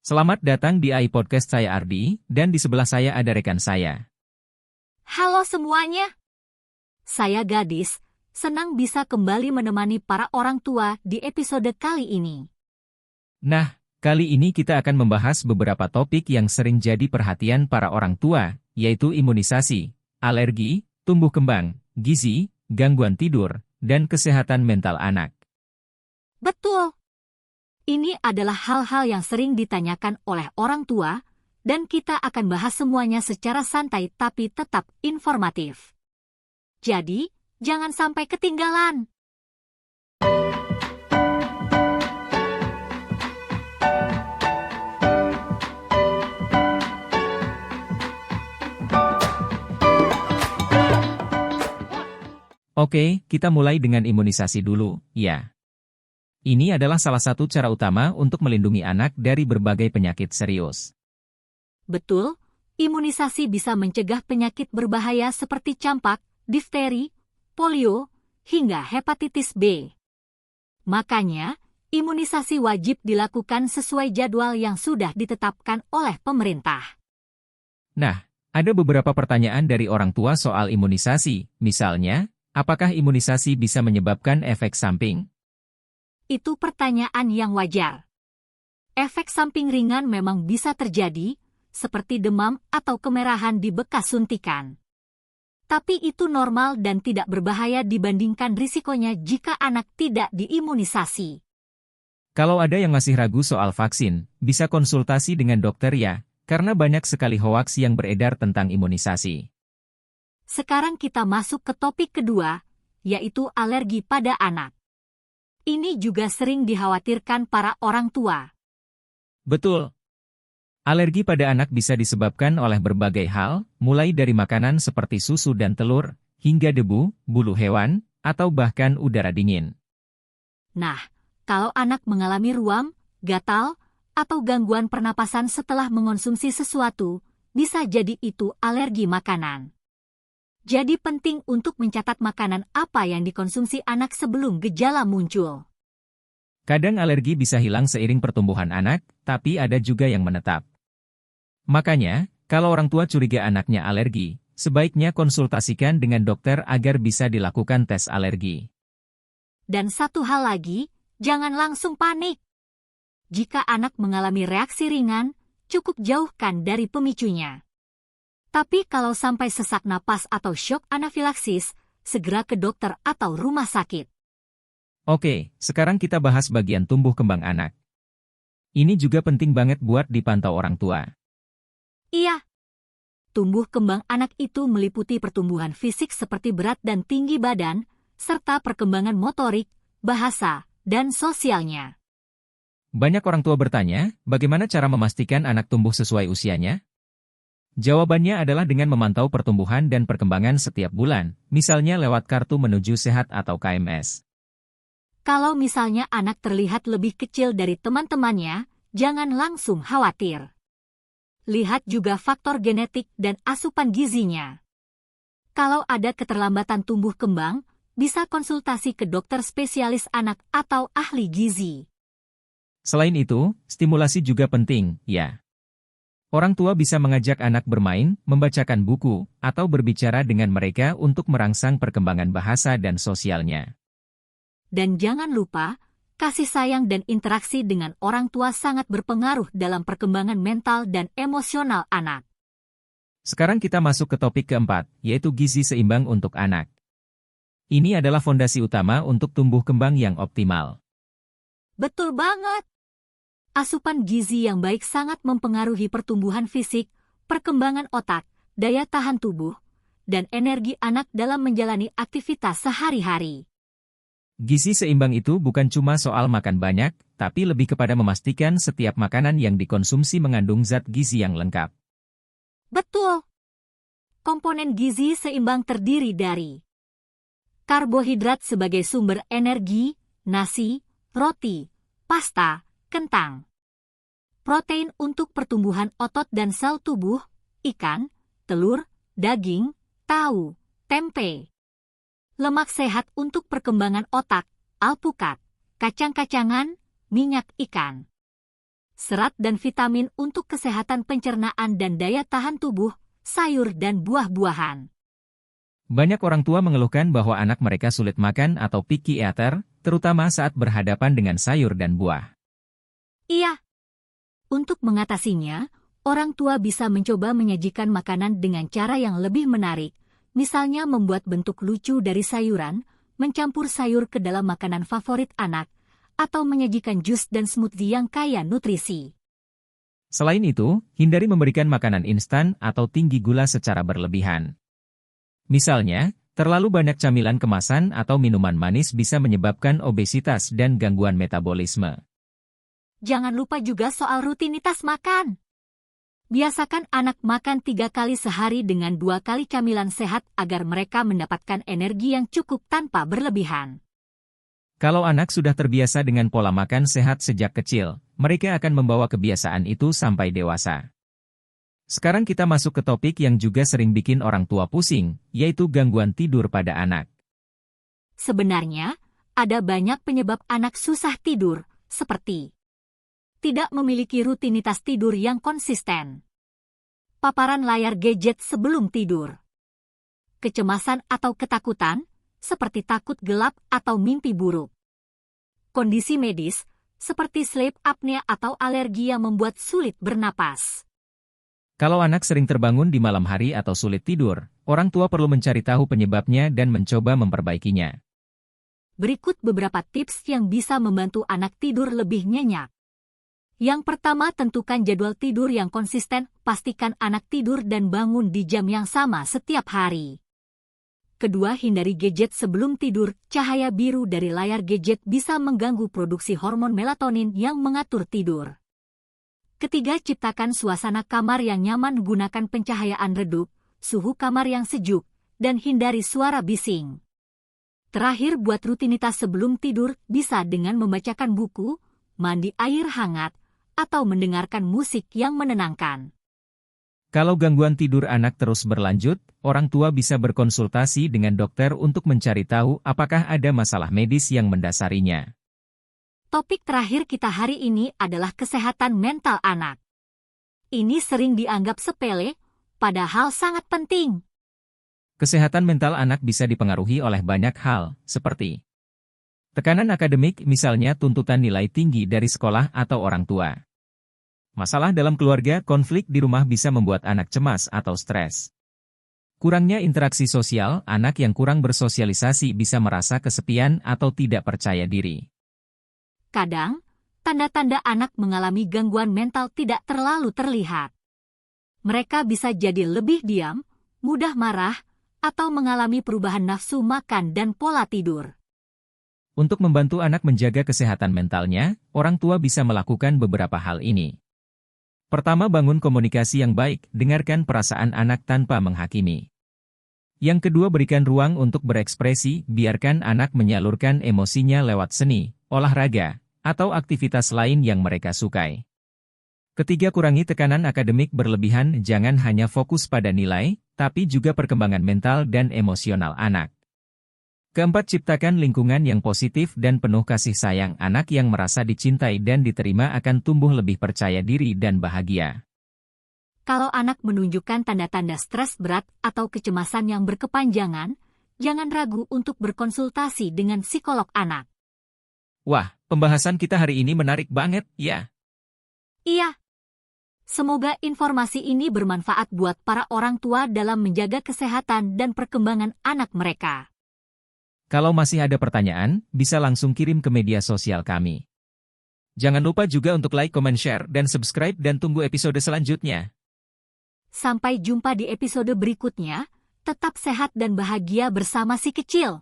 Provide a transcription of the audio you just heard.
Selamat datang di AI Podcast, saya Ardi, dan di sebelah saya ada rekan saya. Halo semuanya, saya Gadis, senang bisa kembali menemani para orang tua di episode kali ini. Nah, kali ini kita akan membahas beberapa topik yang sering jadi perhatian para orang tua, yaitu imunisasi, alergi, tumbuh kembang, gizi, gangguan tidur, dan kesehatan mental anak. Betul, ini adalah hal-hal yang sering ditanyakan oleh orang tua, dan kita akan bahas semuanya secara santai tapi tetap informatif. Jadi, jangan sampai ketinggalan. Oke, kita mulai dengan imunisasi dulu, ya. Ini adalah salah satu cara utama untuk melindungi anak dari berbagai penyakit serius. Betul, imunisasi bisa mencegah penyakit berbahaya seperti campak, difteri, polio, hingga hepatitis B. Makanya, imunisasi wajib dilakukan sesuai jadwal yang sudah ditetapkan oleh pemerintah. Nah, ada beberapa pertanyaan dari orang tua soal imunisasi, misalnya, apakah imunisasi bisa menyebabkan efek samping? Itu pertanyaan yang wajar. Efek samping ringan memang bisa terjadi, seperti demam atau kemerahan di bekas suntikan. Tapi itu normal dan tidak berbahaya dibandingkan risikonya jika anak tidak diimunisasi. Kalau ada yang masih ragu soal vaksin, bisa konsultasi dengan dokter ya, karena banyak sekali hoaks yang beredar tentang imunisasi. Sekarang kita masuk ke topik kedua, yaitu alergi pada anak. Ini juga sering dikhawatirkan para orang tua. Betul. Alergi pada anak bisa disebabkan oleh berbagai hal, mulai dari makanan seperti susu dan telur, hingga debu, bulu hewan, atau bahkan udara dingin. Nah, kalau anak mengalami ruam, gatal, atau gangguan pernapasan setelah mengonsumsi sesuatu, bisa jadi itu alergi makanan. Jadi penting untuk mencatat makanan apa yang dikonsumsi anak sebelum gejala muncul. Kadang alergi bisa hilang seiring pertumbuhan anak, tapi ada juga yang menetap. Makanya, kalau orang tua curiga anaknya alergi, sebaiknya konsultasikan dengan dokter agar bisa dilakukan tes alergi. Dan satu hal lagi, jangan langsung panik. Jika anak mengalami reaksi ringan, cukup jauhkan dari pemicunya. Tapi kalau sampai sesak napas atau syok anafilaksis, segera ke dokter atau rumah sakit. Oke, sekarang kita bahas bagian tumbuh kembang anak. Ini juga penting banget buat dipantau orang tua. Iya, tumbuh kembang anak itu meliputi pertumbuhan fisik seperti berat dan tinggi badan, serta perkembangan motorik, bahasa, dan sosialnya. Banyak orang tua bertanya, bagaimana cara memastikan anak tumbuh sesuai usianya? Jawabannya adalah dengan memantau pertumbuhan dan perkembangan setiap bulan, misalnya lewat kartu menuju sehat atau KMS. Kalau misalnya anak terlihat lebih kecil dari teman-temannya, jangan langsung khawatir. Lihat juga faktor genetik dan asupan gizinya. Kalau ada keterlambatan tumbuh kembang, bisa konsultasi ke dokter spesialis anak atau ahli gizi. Selain itu, stimulasi juga penting, ya. Orang tua bisa mengajak anak bermain, membacakan buku, atau berbicara dengan mereka untuk merangsang perkembangan bahasa dan sosialnya. Dan jangan lupa, kasih sayang dan interaksi dengan orang tua sangat berpengaruh dalam perkembangan mental dan emosional anak. Sekarang kita masuk ke topik keempat, yaitu gizi seimbang untuk anak. Ini adalah fondasi utama untuk tumbuh kembang yang optimal. Betul banget! Asupan gizi yang baik sangat mempengaruhi pertumbuhan fisik, perkembangan otak, daya tahan tubuh, dan energi anak dalam menjalani aktivitas sehari-hari. Gizi seimbang itu bukan cuma soal makan banyak, tapi lebih kepada memastikan setiap makanan yang dikonsumsi mengandung zat gizi yang lengkap. Betul! Komponen gizi seimbang terdiri dari karbohidrat sebagai sumber energi, nasi, roti, pasta, kentang. Protein untuk pertumbuhan otot dan sel tubuh, ikan, telur, daging, tahu, tempe. Lemak sehat untuk perkembangan otak, alpukat, kacang-kacangan, minyak ikan. serat dan vitamin untuk kesehatan pencernaan dan daya tahan tubuh, sayur dan buah-buahan. Banyak orang tua mengeluhkan bahwa anak mereka sulit makan atau picky eater, terutama saat berhadapan dengan sayur dan buah. Iya. Untuk mengatasinya, orang tua bisa mencoba menyajikan makanan dengan cara yang lebih menarik, misalnya membuat bentuk lucu dari sayuran, mencampur sayur ke dalam makanan favorit anak, atau menyajikan jus dan smoothie yang kaya nutrisi. Selain itu, hindari memberikan makanan instan atau tinggi gula secara berlebihan. Misalnya, terlalu banyak camilan kemasan atau minuman manis bisa menyebabkan obesitas dan gangguan metabolisme. Jangan lupa juga soal rutinitas makan. Biasakan anak makan 3 kali sehari dengan 2 kali camilan sehat agar mereka mendapatkan energi yang cukup tanpa berlebihan. Kalau anak sudah terbiasa dengan pola makan sehat sejak kecil, mereka akan membawa kebiasaan itu sampai dewasa. Sekarang kita masuk ke topik yang juga sering bikin orang tua pusing, yaitu gangguan tidur pada anak. Sebenarnya, ada banyak penyebab anak susah tidur, seperti tidak memiliki rutinitas tidur yang konsisten, paparan layar gadget sebelum tidur, kecemasan atau ketakutan, seperti takut gelap atau mimpi buruk, kondisi medis, seperti sleep apnea atau alergi yang membuat sulit bernapas. Kalau anak sering terbangun di malam hari atau sulit tidur, orang tua perlu mencari tahu penyebabnya dan mencoba memperbaikinya. Berikut beberapa tips yang bisa membantu anak tidur lebih nyenyak. Yang pertama, tentukan jadwal tidur yang konsisten, pastikan anak tidur dan bangun di jam yang sama setiap hari. Kedua, hindari gadget sebelum tidur, cahaya biru dari layar gadget bisa mengganggu produksi hormon melatonin yang mengatur tidur. Ketiga, ciptakan suasana kamar yang nyaman, gunakan pencahayaan redup, suhu kamar yang sejuk, dan hindari suara bising. Terakhir, buat rutinitas sebelum tidur bisa dengan membacakan buku, mandi air hangat, atau mendengarkan musik yang menenangkan. Kalau gangguan tidur anak terus berlanjut, orang tua bisa berkonsultasi dengan dokter untuk mencari tahu apakah ada masalah medis yang mendasarinya. Topik terakhir kita hari ini adalah kesehatan mental anak. Ini sering dianggap sepele, padahal sangat penting. Kesehatan mental anak bisa dipengaruhi oleh banyak hal, seperti tekanan akademik, misalnya tuntutan nilai tinggi dari sekolah atau orang tua. Masalah dalam keluarga, konflik di rumah bisa membuat anak cemas atau stres. Kurangnya interaksi sosial, anak yang kurang bersosialisasi bisa merasa kesepian atau tidak percaya diri. Kadang, tanda-tanda anak mengalami gangguan mental tidak terlalu terlihat. Mereka bisa jadi lebih diam, mudah marah, atau mengalami perubahan nafsu makan dan pola tidur. Untuk membantu anak menjaga kesehatan mentalnya, orang tua bisa melakukan beberapa hal ini. Pertama, bangun komunikasi yang baik, dengarkan perasaan anak tanpa menghakimi. Yang kedua, berikan ruang untuk berekspresi, biarkan anak menyalurkan emosinya lewat seni, olahraga, atau aktivitas lain yang mereka sukai. Ketiga, kurangi tekanan akademik berlebihan, jangan hanya fokus pada nilai, tapi juga perkembangan mental dan emosional anak. Keempat, ciptakan lingkungan yang positif dan penuh kasih sayang. Anak yang merasa dicintai dan diterima akan tumbuh lebih percaya diri dan bahagia. Kalau anak menunjukkan tanda-tanda stres berat atau kecemasan yang berkepanjangan, jangan ragu untuk berkonsultasi dengan psikolog anak. Wah, pembahasan kita hari ini menarik banget, ya? Iya. Semoga informasi ini bermanfaat buat para orang tua dalam menjaga kesehatan dan perkembangan anak mereka. Kalau masih ada pertanyaan, bisa langsung kirim ke media sosial kami. Jangan lupa juga untuk like, comment, share, dan subscribe dan tunggu episode selanjutnya. Sampai jumpa di episode berikutnya, tetap sehat dan bahagia bersama si kecil.